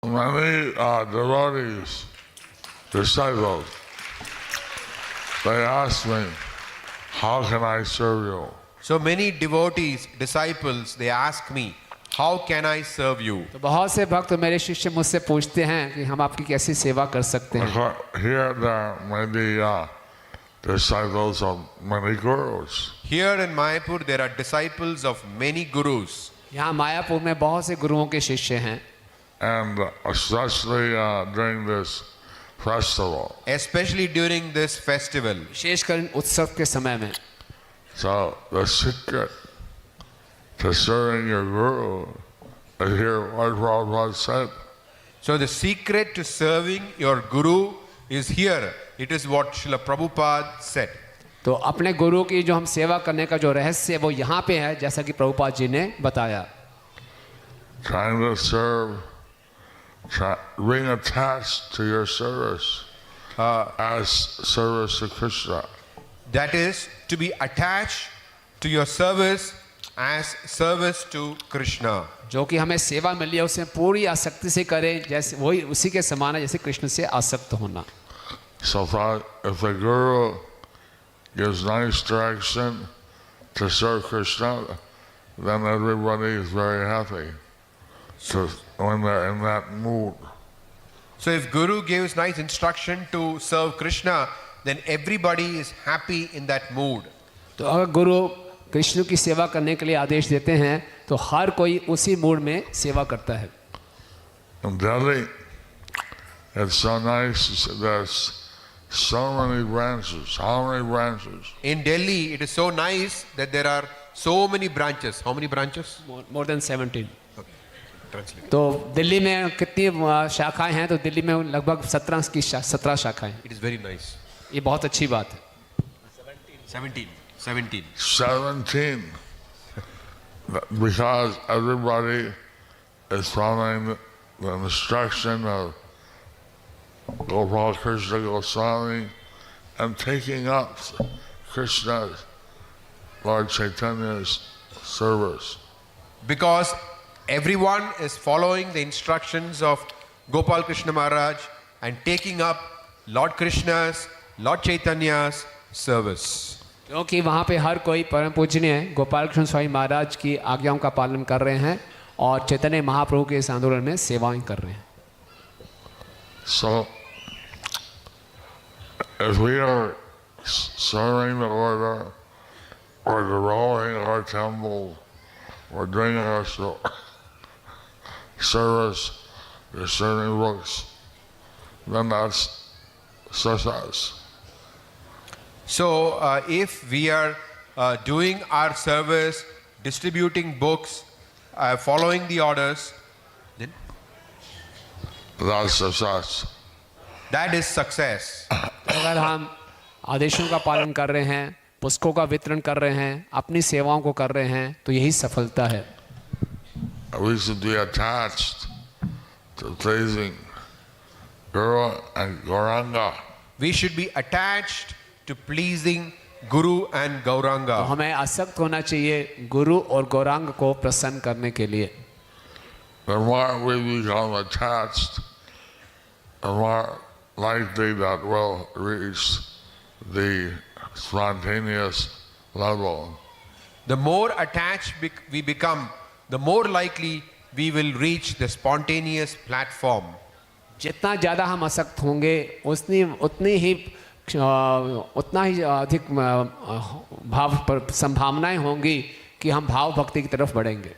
many devotees, disciples, they ask me, how can I serve you? So many devotees, disciples, they ask me, how can I serve you? तो बहुत से भक्त मेरे शिष्य मुझसे पूछते हैं कि हम आपकी कैसी सेवा कर सकते हैं. Here there may be disciples of many gurus. Here in Mayapur, there are disciples of many gurus. यहाँ मायापुर में बहुत से गुरुओं के शिष्य हैं. And especially during this festival. Especially during this festival. विशेषकर उत्सव के समय में. So the secret to serving your guru is here what Prabhupada said. So the secret to serving your guru is here. It is what Srila Prabhupada said. तो अपने गुरु की जो हम सेवा करने का जो रहस्य है वो यहाँ पे है, जैसा कि प्रभुपाद जी ने बताया. Trying to serve, being attached to your service as service to Krishna. That is to be attached to your service as service to Krishna. जो कि हमें सेवा मिली है उसमें पूरी आसक्ति से करें, जैसे वही उसी के समान है जैसे कृष्ण से आसक्त होना. So if the guru gives nice direction to serve Krishna, then everybody is very happy. So when they're in that mood. So if Guru gives nice instruction to serve Krishna, then everybody is happy in that mood. तो अगर गुरु कृष्ण की सेवा करने के लिए आदेश देते हैं तो हर कोई उसी मूड में सेवा करता है. In Delhi, it's so nice. There's so many branches. How many branches? In Delhi, it is so nice that there are so many branches. How many branches? More than 17. Okay. Translate. तो दिल्ली में कितनी शाखाएं हैं? तो दिल्ली में लगभग 17 शाखाएं. It is very nice. ये बहुत अच्छी बात है. 17. Because everybody is following the instruction of Gopal Krishna Goswami and taking up Krishna's, Lord Chaitanya's service. Because everyone is following the instructions of Gopal Krishna Maharaj and taking up Lord Krishna's, Lord Chaitanya's service. क्योंकि वहाँ पे हर कोई परम पूजनीय गोपाल कृष्ण स्वामी महाराज की आज्ञाओं का पालन कर रहे हैं और चैतन्य महाप्रभु के इस आंदोलन में सेवाएं कर रहे हैं. So, if we are serving the order, or developing our temple, or doing our service, or serving books, then that's success. So if we are doing our service, distributing books, following the orders, then that's success. That is success. अगर हम आदेशों का पालन कर रहे हैं, पुस्तकों का वितरण कर रहे हैं, अपनी सेवाओं को कर रहे हैं, तो यही सफलता है. We should be attached to pleasing Guru and Gauranga. We should be attached to pleasing Guru and Gauranga. तो हमें आसक्त होना चाहिए गुरु और गौरांग को प्रसन्न करने के लिए. The more we become attached, the more likely that we'll reach the spontaneous level. The more attached we become, the more likely we will reach the spontaneous platform. जितना ज़्यादा हम आसक्त होंगे उतना ही अधिक भाव पर संभावनाएं होंगी कि हम भाव भक्ति की तरफ बढ़ेंगे.